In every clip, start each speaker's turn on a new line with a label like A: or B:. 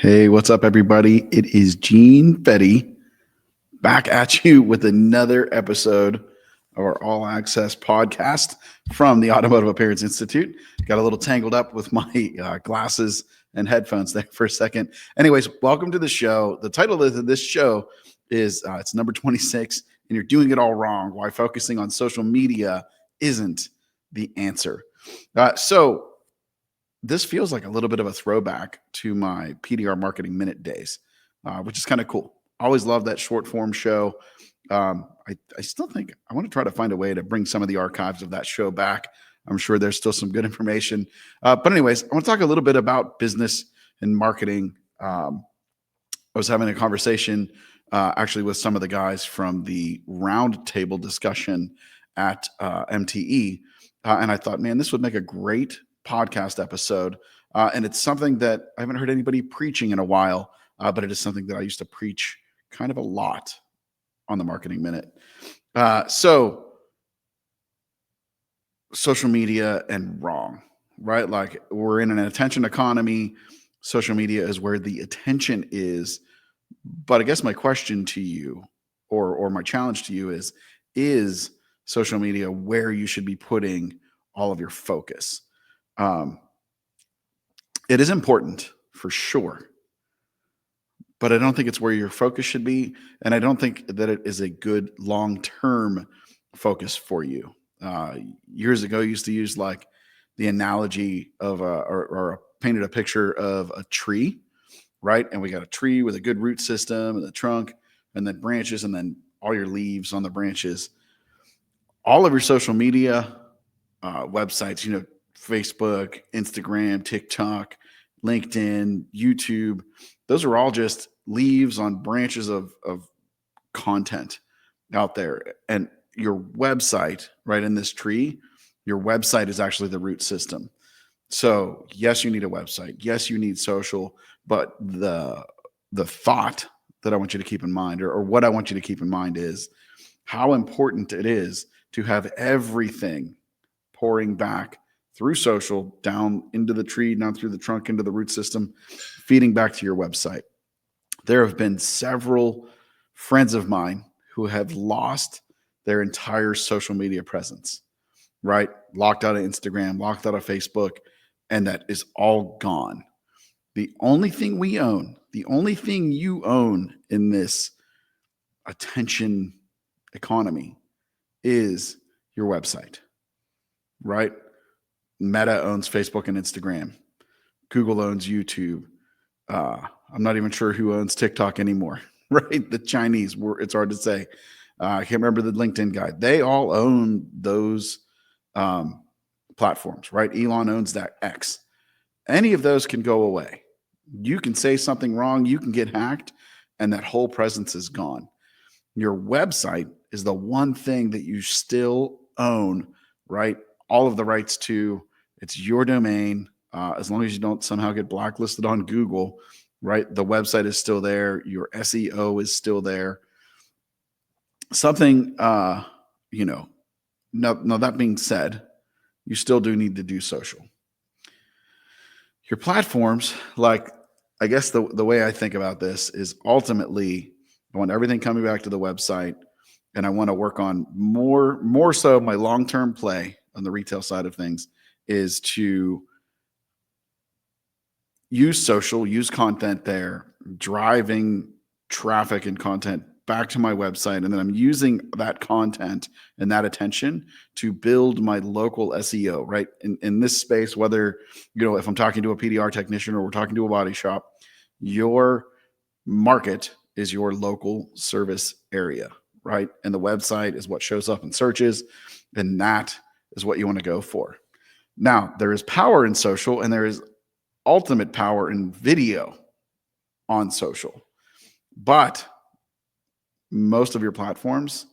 A: Hey, what's up, everybody? It is Gene Fetty back at you with another episode of our All Access podcast from the Automotive Appearance Institute. Got a little tangled up with my glasses and headphones there for a second. Anyways, welcome to the show. The title of this show is it's number 26, and you're doing it all wrong. Why focusing on social media isn't the answer. So this feels like a little bit of a throwback to my PDR Marketing Minute days, which is kind of cool. Always love that short form show. I still think I want to try to find a way to bring some of the archives of that show back. I'm sure there's still some good information. But anyways, I want to talk a little bit about business and marketing. I was having a conversation actually with some of the guys from the roundtable discussion at MTE. And I thought, man, this would make a great podcast episode. And it's something that I haven't heard anybody preaching in a while, but it is something that I used to preach kind of a lot on the Marketing Minute. So social media and wrong, right? Like we're in an attention economy. Social media is where the attention is. But I guess my question to you or my challenge to you is social media where you should be putting all of your focus? It is important for sure, but I don't think it's where your focus should be. And I don't think that it is a good long-term focus for you. Years ago, I used to use like the analogy of or painted a picture of a tree, right? And we got a tree with a good root system and the trunk and then branches and then all your leaves on the branches. All of your social media websites, Facebook, Instagram, TikTok, LinkedIn, YouTube, those are all just leaves on branches of content out there. And your website, right in this tree, your website is actually the root system. So yes, you need a website. Yes, you need social, but the thought that I want you to keep in mind, or what I want you to keep in mind is how important it is to have everything pouring back through social down into the tree, down through the trunk, into the root system, feeding back to your website. There have been several friends of mine who have lost their entire social media presence, right? Locked out of Instagram, locked out of Facebook, and that is all gone. The only thing we own, the only thing you own in this attention economy is your website, right? Meta owns Facebook and Instagram. Google owns YouTube. I'm not even sure who owns TikTok anymore, right? The Chinese, it's hard to say. I can't remember the LinkedIn guy. They all own those platforms, right? Elon owns that X. Any of those can go away. You can say something wrong, you can get hacked, and that whole presence is gone. Your website is the one thing that you still own, right? All of the rights to. It's your domain. As long as you don't somehow get blacklisted on Google, right? The website is still there. Your SEO is still there. Something, now that being said, you still do need to do social. Your platforms, like, I guess the way I think about this is ultimately I want everything coming back to the website, and I want to work on more so my long-term play on the retail side of things is to use social, use content there, driving traffic and content back to my website. And then I'm using that content and that attention to build my local SEO, right? In this space, whether, if I'm talking to a PDR technician or we're talking to a body shop, your market is your local service area, right? And the website is what shows up in searches, and that is what you want to go for. Now, there is power in social, and there is ultimate power in video on social. But most of your platforms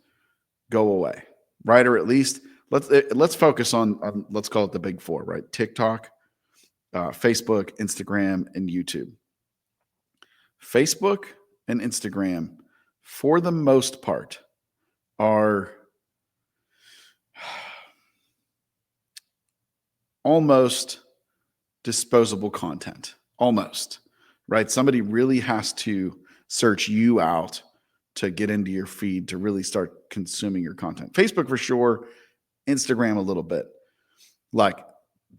A: go away, right? Or at least let's focus on let's call it the big four, right? TikTok, Facebook, Instagram, and YouTube. Facebook and Instagram, for the most part, are almost disposable content, almost, right? Somebody really has to search you out to get into your feed to really start consuming your content. Facebook for sure, Instagram a little bit. Like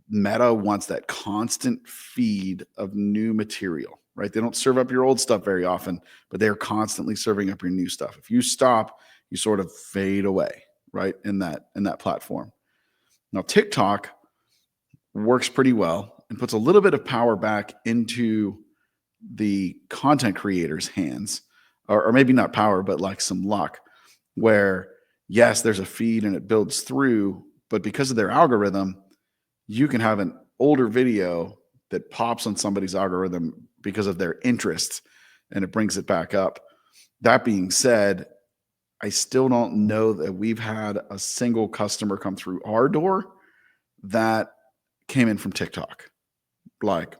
A: Meta wants that constant feed of new material, right? They don't serve up your old stuff very often, but they're constantly serving up your new stuff. If you stop, you sort of fade away, right? In that platform. Now TikTok works pretty well and puts a little bit of power back into the content creator's hands, or maybe not power, but like some luck, where yes, there's a feed and it builds through, but because of their algorithm, you can have an older video that pops on somebody's algorithm because of their interests and it brings it back up. That being said, I still don't know that we've had a single customer come through our door that came in from TikTok. Like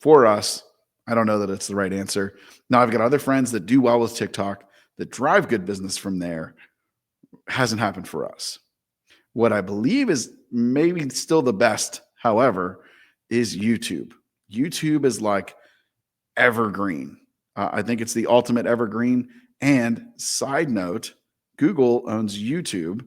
A: for us, I don't know that it's the right answer. Now I've got other friends that do well with TikTok that drive good business from there. Hasn't happened for us. What I believe is maybe still the best, however, is YouTube. YouTube is like evergreen. I think it's the ultimate evergreen. And side note, Google owns YouTube.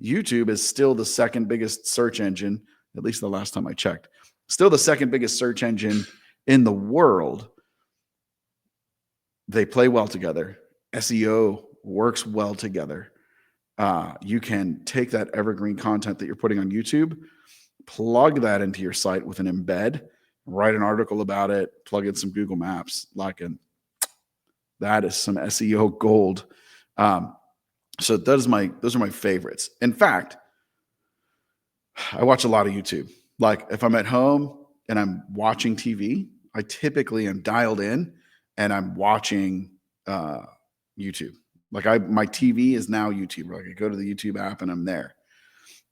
A: YouTube is still the second biggest search engine, at least the last time I checked. Still the second biggest search engine in the world. They play well together. SEO works well together. You can take that evergreen content that you're putting on YouTube, plug that into your site with an embed, write an article about it, plug in some Google Maps, that is some SEO gold. So those are my favorites. In fact, I watch a lot of YouTube. Like if I'm at home and I'm watching TV, I typically am dialed in and I'm watching YouTube. Like my TV is now YouTube. Like I go to the YouTube app and I'm there.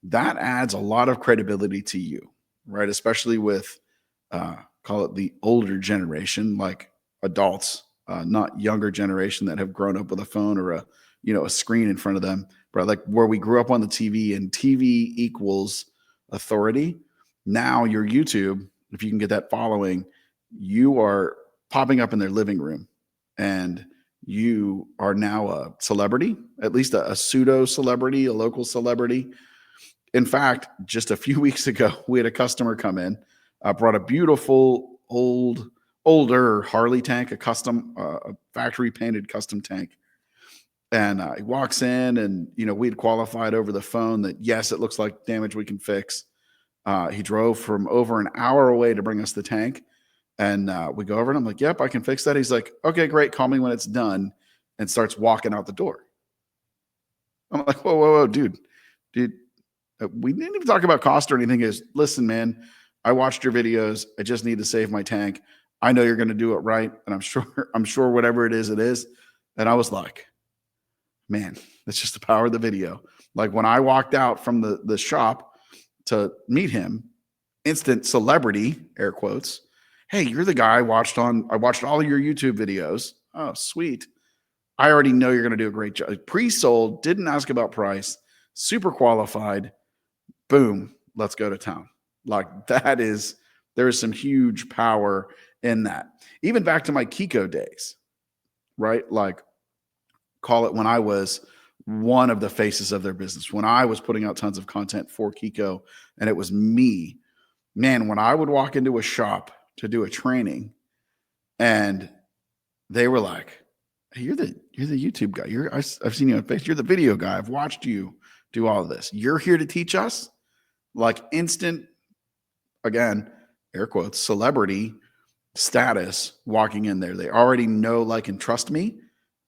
A: That adds a lot of credibility to you, right? Especially with call it the older generation, like adults, not younger generation that have grown up with a phone or a screen in front of them, right? Like where we grew up on the TV and TV equals authority. Now your YouTube, if you can get that following, you are popping up in their living room and you are now a celebrity, at least a pseudo celebrity, a local celebrity. In fact, just a few weeks ago, we had a customer come in, brought a beautiful older Harley tank, a custom, a factory painted custom tank. And he walks in and, we'd qualified over the phone that, yes, it looks like damage we can fix. He drove from over an hour away to bring us the tank. And we go over and I'm like, yep, I can fix that. He's like, okay, great. Call me when it's done, and starts walking out the door. I'm like, whoa, dude, we didn't even talk about cost or anything. Is listen, man, I watched your videos. I just need to save my tank. I know you're going to do it right. And I'm sure whatever it is, it is. And I was like, man, that's just the power of the video. Like when I walked out from the shop to meet him, instant celebrity, air quotes. Hey, you're the guy I watched all of your YouTube videos. Oh, sweet. I already know you're going to do a great job. Pre-sold, didn't ask about price, super qualified. Boom, let's go to town. Like there is some huge power in that. Even back to my Kiko days, right? Like call it when I was one of the faces of their business, when I was putting out tons of content for Kiko and it was me. Man, when I would walk into a shop to do a training and they were like, hey, you're the YouTube guy. I've seen you on Facebook. You're the video guy. I've watched you do all of this. You're here to teach us? Like instant, again, air quotes, celebrity status walking in there. They already know, like, and trust me.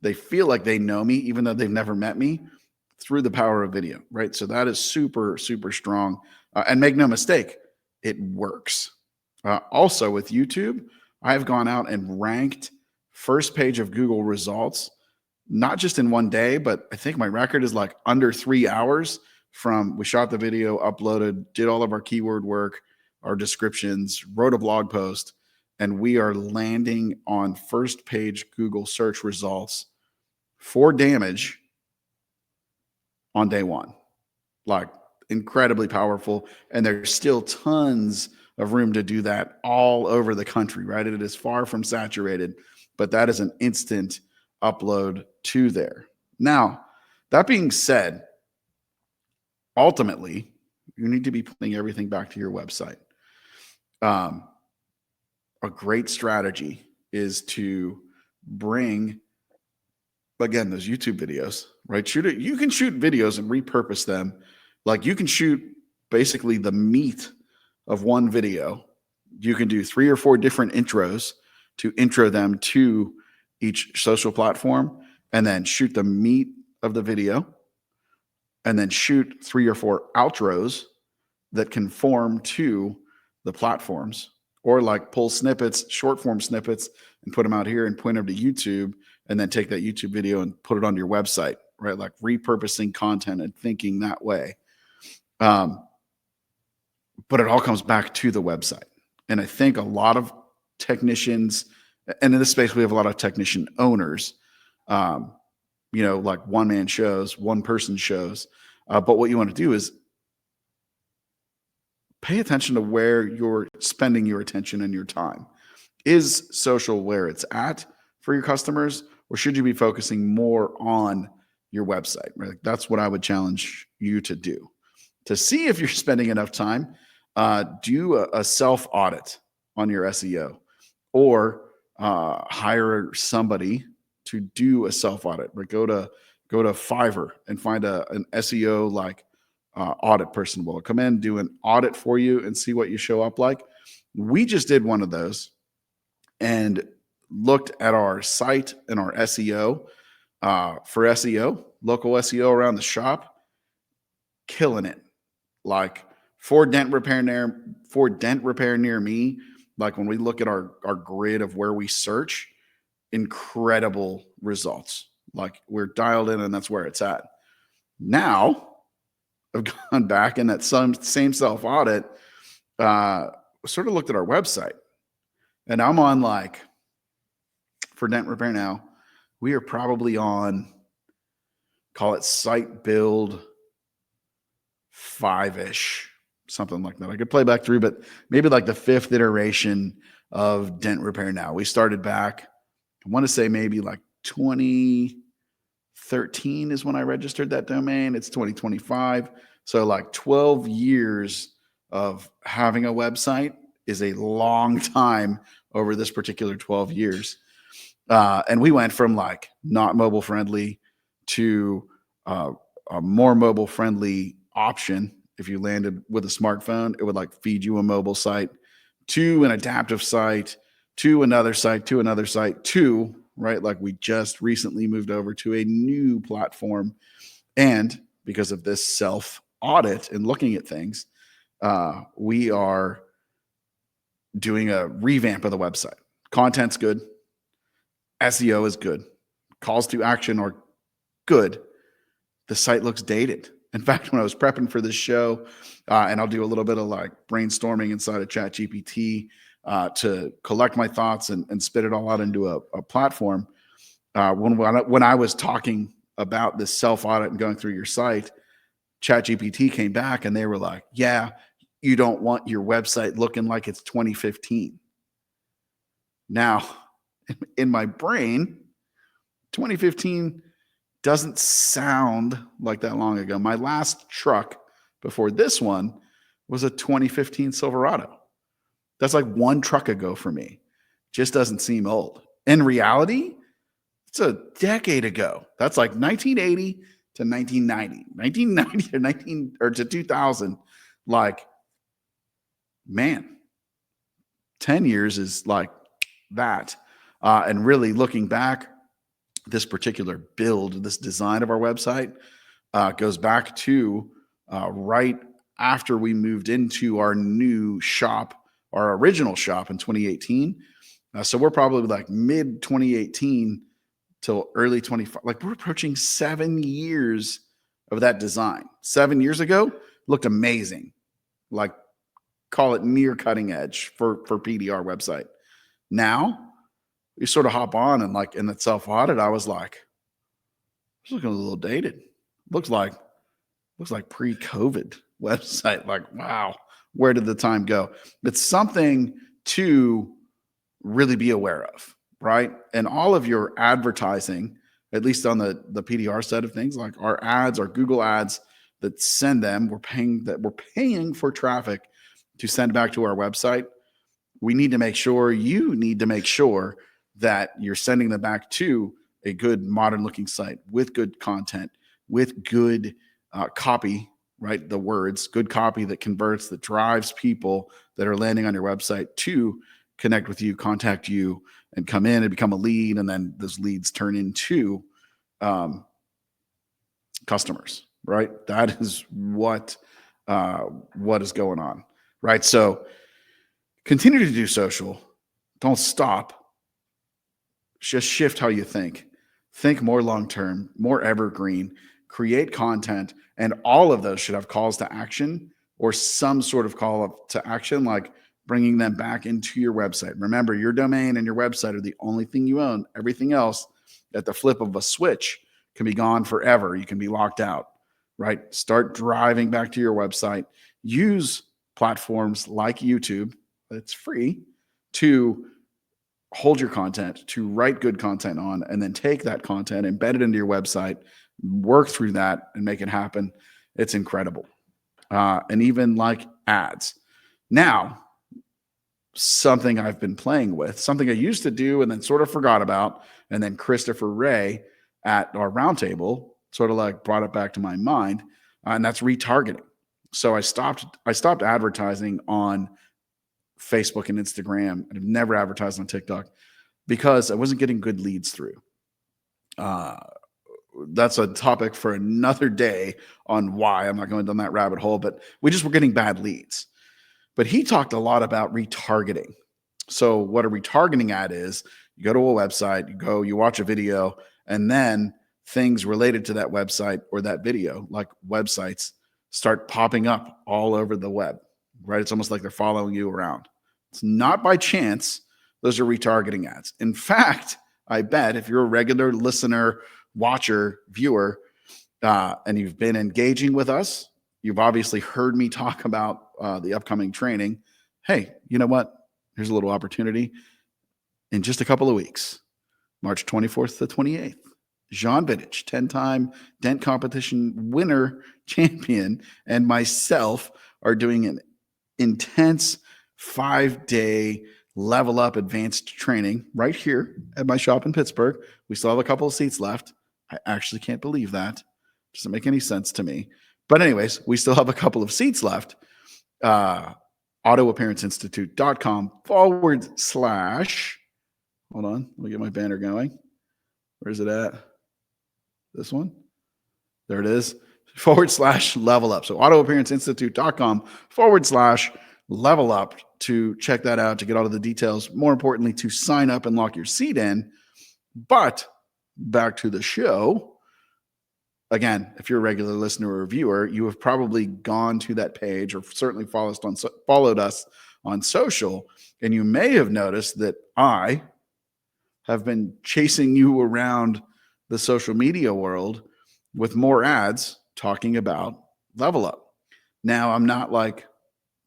A: They feel like they know me, even though they've never met me, through the power of video, right? So that is super, super strong. And make no mistake, it works. Also with YouTube, I've gone out and ranked first page of Google results, not just in one day, but I think my record is like under 3 hours from we shot the video, uploaded, did all of our keyword work, our descriptions, wrote a blog post, and we are landing on first page Google search results for damage on day one. Like incredibly powerful. And there's still tons of room to do that all over the country, right? It is far from saturated, but that is an instant upload to there. Now, that being said, ultimately, you need to be putting everything back to your website. A great strategy is to bring, again, those YouTube videos, right? Shoot it. You can shoot videos and repurpose them. Like you can shoot basically the meat of one video. You can do 3 or 4 different intros to intro them to each social platform, and then shoot the meat of the video, and then shoot 3 or 4 outros that conform to the platforms, or like pull snippets, short form snippets, and put them out here and point them to YouTube, and then take that YouTube video and put it on your website, right? Like repurposing content and thinking that way. But it all comes back to the website. And I think a lot of technicians, and in this space, we have a lot of technician owners, like one-man shows, one-person shows. But what you want to do is pay attention to where you're spending your attention and your time. Is social where it's at for your customers, or should you be focusing more on your website? Right? That's what I would challenge you to do. To see if you're spending enough time, do a self-audit on your SEO, or hire somebody to do a self-audit. Right? Go to Fiverr and find an SEO like audit person will come in, do an audit for you, and see what you show up like. We just did one of those and looked at our site and our SEO for SEO, local SEO around the shop, killing it. Like for dent repair near me, like when we look at our grid of where we search, incredible results. Like we're dialed in, and that's where it's at. Now I've gone back in that same self audit, sort of looked at our website, and I'm on, like, for dent repair now, we are probably on, call it site build 5-ish, something like that. I could play back through, but maybe like the 5th iteration of dent repair now. We started back, I want to say maybe like 2013 is when I registered that domain. It's 2025. So like 12 years of having a website is a long time over this particular 12 years. And we went from like not mobile friendly to a more mobile friendly option. If you landed with a smartphone, it would like feed you a mobile site, to an adaptive site, to another site, to another site, to, right? Like we just recently moved over to a new platform. And because of this self audit and looking at things, we are doing a revamp of the website. Content's good. SEO is good. Calls to action are good. The site looks dated. In fact, when I was prepping for this show, and I'll do a little bit of like brainstorming inside of ChatGPT to collect my thoughts and spit it all out into a platform. When I was talking about this self-audit and going through your site, ChatGPT came back and they were like, yeah, you don't want your website looking like it's 2015. Now, in my brain, 2015 doesn't sound like that long ago. My last truck before this one was a 2015 Silverado. That's like one truck ago for me. Just doesn't seem old. In reality, it's a decade ago. That's like 1980 to 1990, 1990 to 2000. Like, man, 10 years is like that. And really looking back, this particular build, this design of our website goes back to right after we moved into our new shop, our original shop in 2018. So we're probably like mid 2018 till early 25. Like we're approaching 7 years of that design. 7 years ago, looked amazing. Like call it near cutting edge for PDR website. Now, you sort of hop on and like in that self audit, I was like, it's looking a little dated. Looks like pre-COVID website. Like, wow, Where did the time go? It's something to really be aware of, right? And all of your advertising, at least on the PDR side of things, like our ads, our Google ads that send them, we're paying for traffic to send back to our website. We need to make sure, you need to make sure that you're sending them back to a good modern looking site with good content, with good copy, right? The words, good copy that converts, that drives people that are landing on your website to connect with you, contact you, and come in and become a lead. And then those leads turn into customers, right? That is what is going on, right? So continue to do social. Don't stop. Just shift how you think. Think more long term, more evergreen, create content, and all of those should have calls to action or some sort of call to action, like bringing them back into your website. Remember, your domain and your website are the only thing you own. Everything else, at the flip of a switch, can be gone forever. You can be locked out, right? Start driving back to your website. Use platforms like YouTube, it's free, to hold your content, to write good content on, and then take that content, embed it into your website, work through that, and make it happen. It's incredible. And even like ads. Now, something I've been playing with, something I used to do and then sort of forgot about, and then Christopher Ray at our roundtable sort of like brought it back to my mind, and that's retargeting. So I stopped advertising on Facebook and Instagram, and I've never advertised on TikTok because I wasn't getting good leads through. That's a topic for another day on why. I'm not going down that rabbit hole, but we just were getting bad leads. But he talked a lot about retargeting. So what a retargeting ad is, you go to a website, you watch a video, and then things related to that website or that video, like websites, start popping up all over the web, right? It's almost like they're following you around. It's not by chance. Those are retargeting ads. In fact, I bet if you're a regular listener, watcher, viewer, and you've been engaging with us, you've obviously heard me talk about the upcoming training. Hey, you know what? Here's a little opportunity. In just a couple of weeks, March 24th to 28th, Jean Vidic, 10-time dent competition winner, champion, and myself are doing an intense 5-day level up advanced training right here at my shop in Pittsburgh. We still have a couple of seats left. I actually can't believe that. Doesn't make any sense to me. But anyways, we still have a couple of seats left. autoappearanceinstitute.com/. Hold on. Let me get my banner going. Where's it at? This one? There it is. /level up. So autoappearanceinstitute.com/level up to check that out, to get all of the details. More importantly, to sign up and lock your seat in. But back to the show. Again, if you're a regular listener or viewer, you have probably gone to that page or certainly followed us on social, and you may have noticed that I have been chasing you around the social media world with more ads talking about level up. Now, I'm not like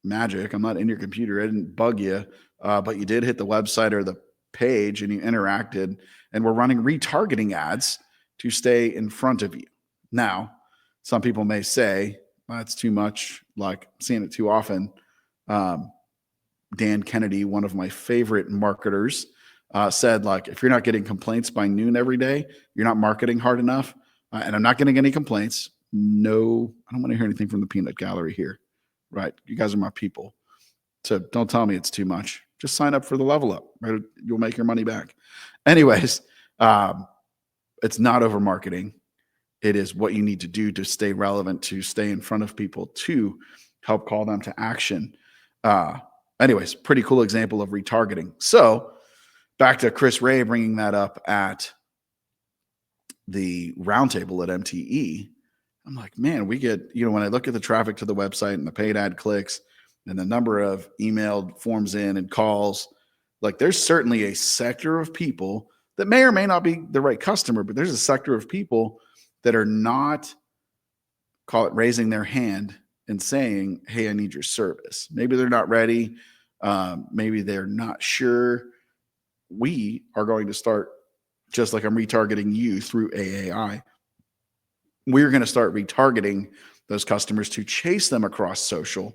A: magic. I'm not in your computer. I didn't bug you, but you did hit the website or the page and you interacted, and we're running retargeting ads to stay in front of you. Now, some people may say, that's too much, like seeing it too often. Dan Kennedy, one of my favorite marketers, said, like, if you're not getting complaints by noon every day, you're not marketing hard enough. And I'm not getting any complaints. No, I don't want to hear anything from the peanut gallery here, right? You guys are my people. So don't tell me it's too much. Just sign up for the level up, right? You'll make your money back. Anyways, it's not over marketing. It is what you need to do to stay relevant, to stay in front of people, to help call them to action. Anyways, pretty cool example of retargeting. So back to Chris Ray bringing that up at the roundtable at MTE. I'm like, man, we get, when I look at the traffic to the website and the paid ad clicks and the number of emailed forms in and calls, like there's certainly a sector of people that may or may not be the right customer, but there's a sector of people that are not, call it raising their hand, and saying, hey, I need your service. Maybe they're not ready. Maybe they're not sure. We are going to start, just like I'm retargeting you through AAI, we're going to start retargeting those customers to chase them across social.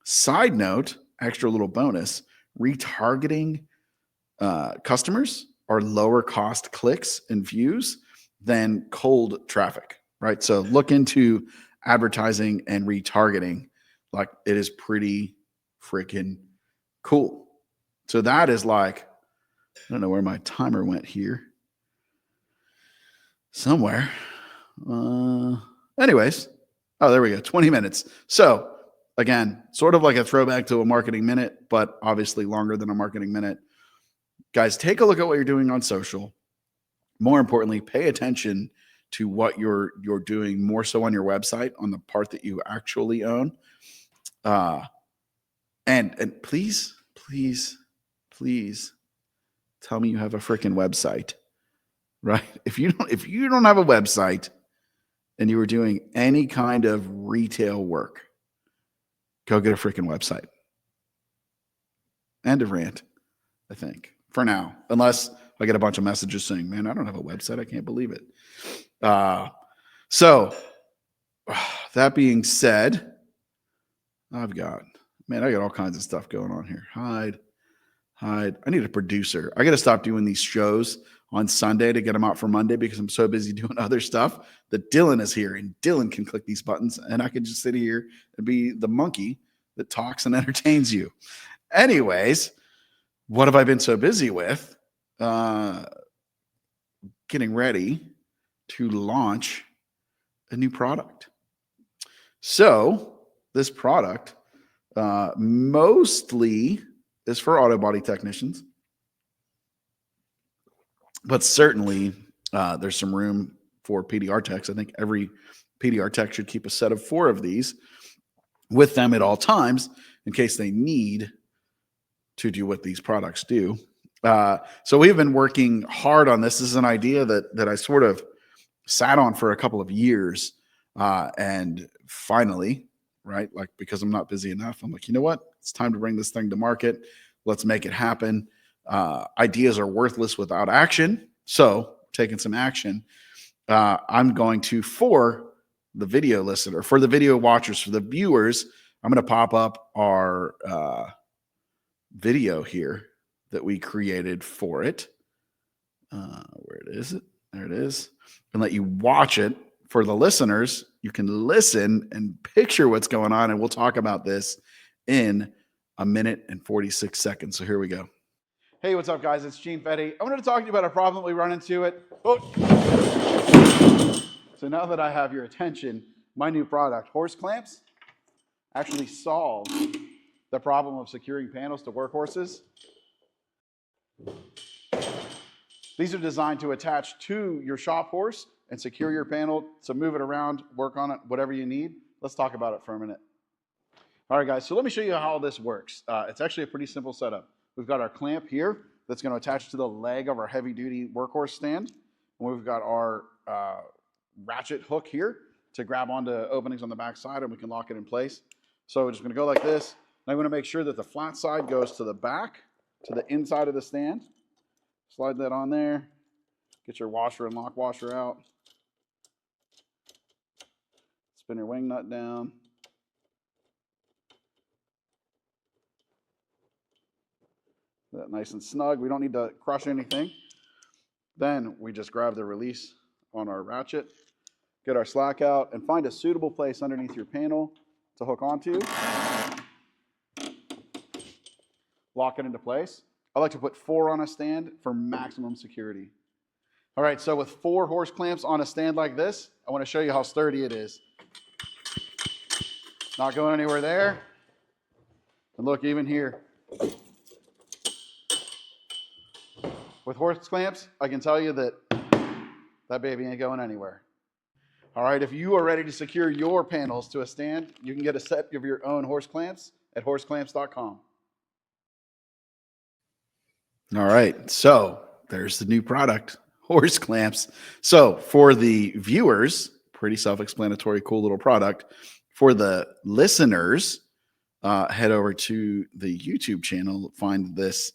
A: Side note, extra little bonus, retargeting customers are lower cost clicks and views than cold traffic, right? So look into advertising and retargeting. Like, it is pretty freaking cool. So that is like, I don't know where my timer went here. Somewhere. Anyways, oh, there we go. 20 minutes. So again, sort of like a throwback to a marketing minute, but obviously longer than a marketing minute. Guys, take a look at what you're doing on social. More importantly, pay attention to what you're doing more so on your website, on the part that you actually own. And please tell me you have a freaking website, right? If you don't have a website and you were doing any kind of retail work, go get a freaking website. End of rant, I think, for now, unless I get a bunch of messages saying, man, I don't have a website. I can't believe it. So that being said, I got all kinds of stuff going on here. Hide. I need a producer. I got to stop doing these shows on Sunday to get them out for Monday because I'm so busy doing other stuff that Dylan is here, and Dylan can click these buttons and I can just sit here and be the monkey that talks and entertains you. Anyways, what have I been so busy with? Getting ready to launch a new product. So this product mostly is for auto body technicians, but certainly there's some room for PDR techs. I think every PDR tech should keep a set of 4 of these with them at all times in case they need to do what these products do. So we've been working hard on this. This is an idea that I sort of sat on for a couple of years. And finally, right, like, because I'm not busy enough, I'm like, you know what? It's time to bring this thing to market. Let's make it happen. Ideas are worthless without action. So taking some action, I'm going to, for the video listener, for the video watchers, for the viewers, I'm going to pop up our video here that we created for it. Where is it? There it is. And let you watch it. For the listeners, you can listen and picture what's going on. And we'll talk about this in a minute and 46 seconds. So here we go. Hey, what's up, guys? It's Gene Fetty. I wanted to talk to you about a problem we run into it. Oh. So now that I have your attention, my new product, horse clamps, actually solve the problem of securing panels to workhorses. These are designed to attach to your shop horse and secure your panel, so move it around, work on it, whatever you need. Let's talk about it for a minute. All right, guys, so let me show you how this works. It's actually a pretty simple setup. We've got our clamp here that's going to attach to the leg of our heavy-duty workhorse stand. And we've got our ratchet hook here to grab onto openings on the back side, and we can lock it in place. So we're just going to go like this. And I want to make sure that the flat side goes to the back, to the inside of the stand. Slide that on there. Get your washer and lock washer out. Spin your wing nut down. That nice and snug. We don't need to crush anything. Then we just grab the release on our ratchet, get our slack out, and find a suitable place underneath your panel to hook onto. Lock it into place. I like to put 4 on a stand for maximum security. All right, so with 4 horse clamps on a stand like this, I want to show you how sturdy it is. Not going anywhere there. And look, even here. With horse clamps, I can tell you that that baby ain't going anywhere. All right, if you are ready to secure your panels to a stand, you can get a set of your own horse clamps at horseclamps.com. All right, so there's the new product, horse clamps. So for the viewers, pretty self-explanatory, cool little product. For the listeners, head over to the YouTube channel, find this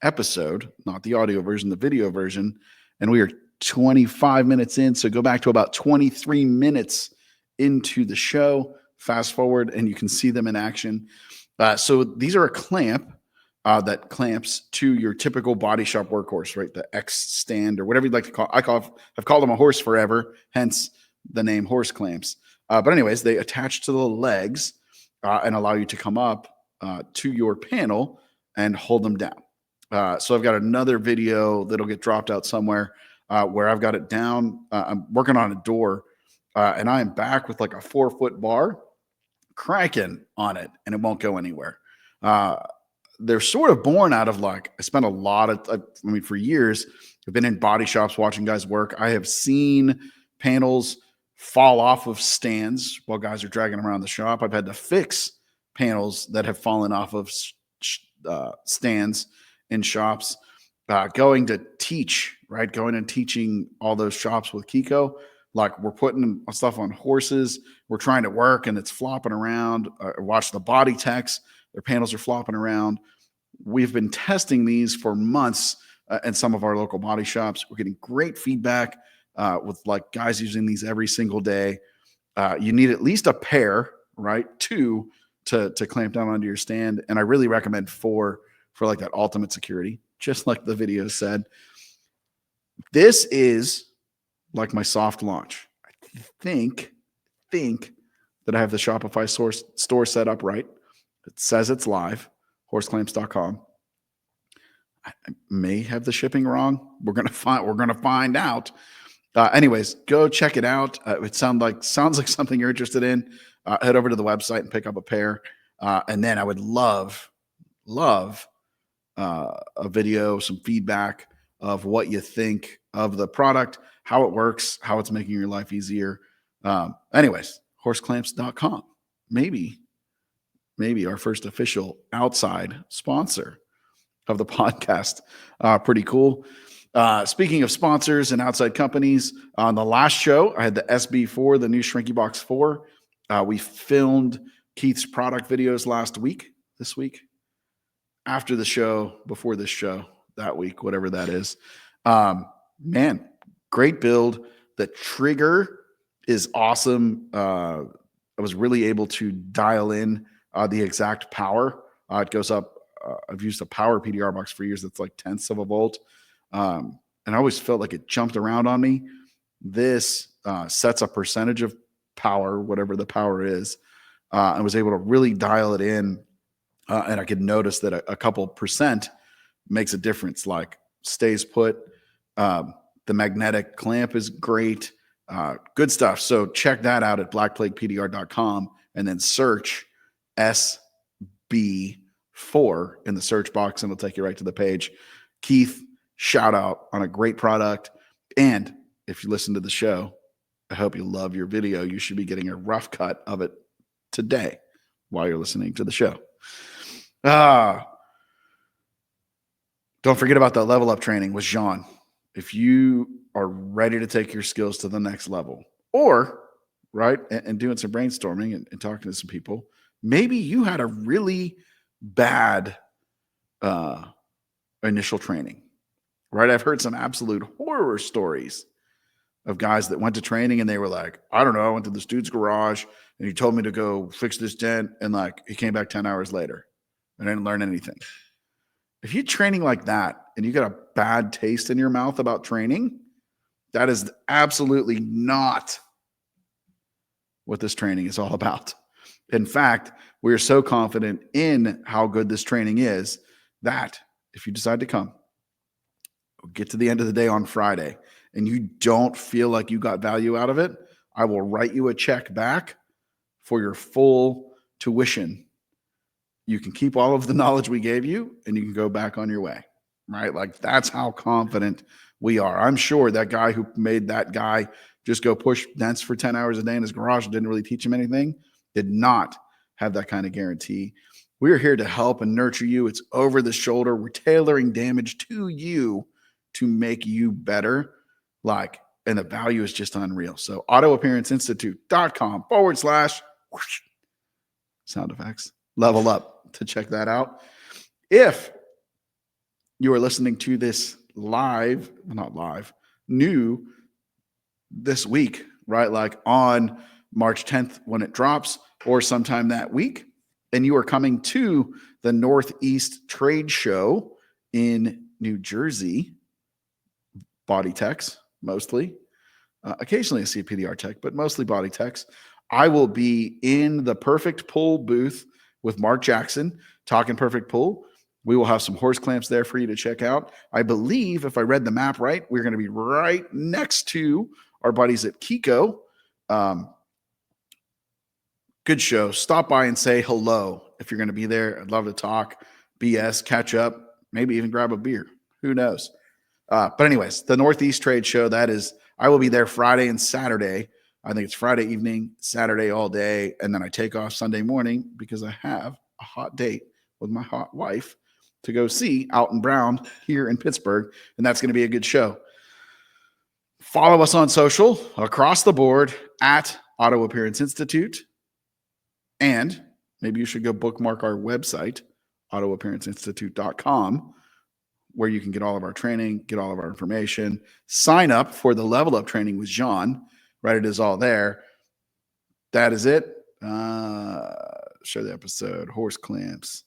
A: episode, not the audio version, the video version. And we are 25 minutes in. So go back to about 23 minutes into the show, fast forward, and you can see them in action. So these are a clamp that clamps to your typical body shop workhorse, right? The X stand or whatever you'd like to call. I've called them a horse forever, hence the name horse clamps. But anyways, they attach to the legs and allow you to come up to your panel and hold them down. So I've got another video that'll get dropped out somewhere where I've got it down. I'm working on a door and I am back with like a 4-foot bar cranking on it and it won't go anywhere. They're sort of born out of like, I spent a lot of, for years, I've been in body shops watching guys work. I have seen panels fall off of stands while guys are dragging around the shop. I've had to fix panels that have fallen off of stands in shops. Going to teach, right? Going and teaching all those shops with Kiko. Like we're putting stuff on horses. We're trying to work and it's flopping around. Watch the body techs. Their panels are flopping around. We've been testing these for months in some of our local body shops. We're getting great feedback with like guys using these every single day. You need at least a pair, right? 2 to clamp down onto your stand. And I really recommend 4 for like that ultimate security, just like the video said. This is like my soft launch. I think that I have the Shopify store set up right. It says it's live, horseclamps.com. I may have the shipping wrong. We're gonna find out. Anyways, go check it out. It sounds like something you're interested in. Head over to the website and pick up a pair. And then I would love a video, some feedback of what you think of the product, how it works, how it's making your life easier. Anyways, horseclamps.com. Maybe our first official outside sponsor of the podcast. Pretty cool. Speaking of sponsors and outside companies, on the last show, I had the SB4, the new Shrinky Box 4. We filmed Keith's product videos this week, after the show, before this show, that week, whatever that is. Man, great build. The trigger is awesome. I was really able to dial in the exact power. It goes up. I've used a power PDR box for years. That's like 1/10 of a volt. And I always felt like it jumped around on me. This sets a percentage of power, whatever the power is. I was able to really dial it in. And I could notice that a couple percent makes a difference, like stays put. The magnetic clamp is great. Good stuff. So check that out at blackplaguepdr.com and then search SB4 in the search box and it'll take you right to the page. Keith, shout out on a great product. And if you listen to the show, I hope you love your video. You should be getting a rough cut of it today while you're listening to the show. Don't forget about that level up training with Jean. If you are ready to take your skills to the next level, or right, and doing some brainstorming and talking to some people, maybe you had a really bad initial training, right? I've heard some absolute horror stories of guys that went to training and they were like, I don't know, I went to this dude's garage and he told me to go fix this dent, and like he came back 10 hours later and I didn't learn anything. If you're training like that and you got a bad taste in your mouth about training, that is absolutely not what this training is all about. In fact, we are so confident in how good this training is that if you decide to come, get to the end of the day on Friday, and you don't feel like you got value out of it, I will write you a check back for your full tuition. You can keep all of the knowledge we gave you and you can go back on your way, right? Like that's how confident we are. I'm sure that guy who made that guy just go push dents for 10 hours a day in his garage and didn't really teach him anything, did not have that kind of guarantee. We're here to help and nurture you. It's over the shoulder. We're tailoring damage to you to make you better. And the value is just unreal. So autoappearanceinstitute.com/. sound effects. Level Up to check that out. If you are listening to this live, not live, new this week, right? Like on March 10th when it drops or sometime that week, and you are coming to the Northeast Trade Show in New Jersey, body techs mostly, occasionally a CPDR tech, but mostly body techs. I will be in the Perfect Pull booth with Mark Jackson talking Perfect Pull. We will have some horse clamps there for you to check out. I believe, if I read the map right, we're going to be right next to our buddies at Kiko. Good show. Stop by and say hello if you're going to be there. I'd love to talk, BS, catch up, maybe even grab a beer. Who knows? But anyways, the Northeast Trade Show, that is, I will be there Friday and Saturday. I think it's Friday evening, Saturday all day, and then I take off Sunday morning because I have a hot date with my hot wife to go see Alton Brown here in Pittsburgh, and that's going to be a good show. Follow us on social across the board at Auto Appearance Institute, and maybe you should go bookmark our website, autoappearanceinstitute.com, where you can get all of our training, get all of our information, sign up for the Level Up training with Jean, right? It is all there. That is it. Share the episode, horse clamps,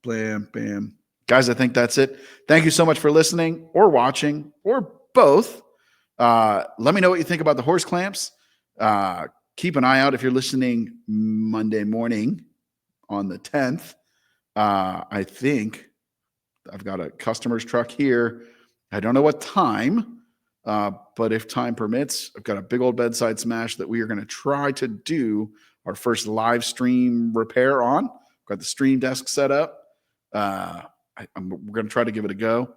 A: blam, bam. Guys, I think that's it. Thank you so much for listening or watching or both. Let me know what you think about the horse clamps. Keep an eye out if you're listening Monday morning on the 10th. I think I've got a customer's truck here. I don't know what time, but if time permits, I've got a big old bedside smash that we are going to try to do our first live stream repair on. I've got the stream desk set up. We're going to try to give it a go.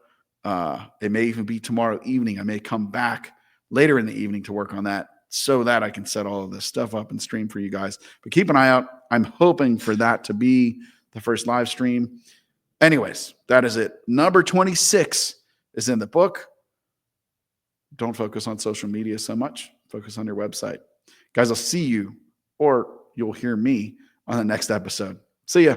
A: It may even be tomorrow evening. I may come back later in the evening to work on that so that I can set all of this stuff up and stream for you guys. But keep an eye out. I'm hoping for that to be the first live stream. Anyways, that is it. Number 26 is in the book. Don't focus on social media so much. Focus on your website. Guys, I'll see you, or you'll hear me on the next episode. See ya.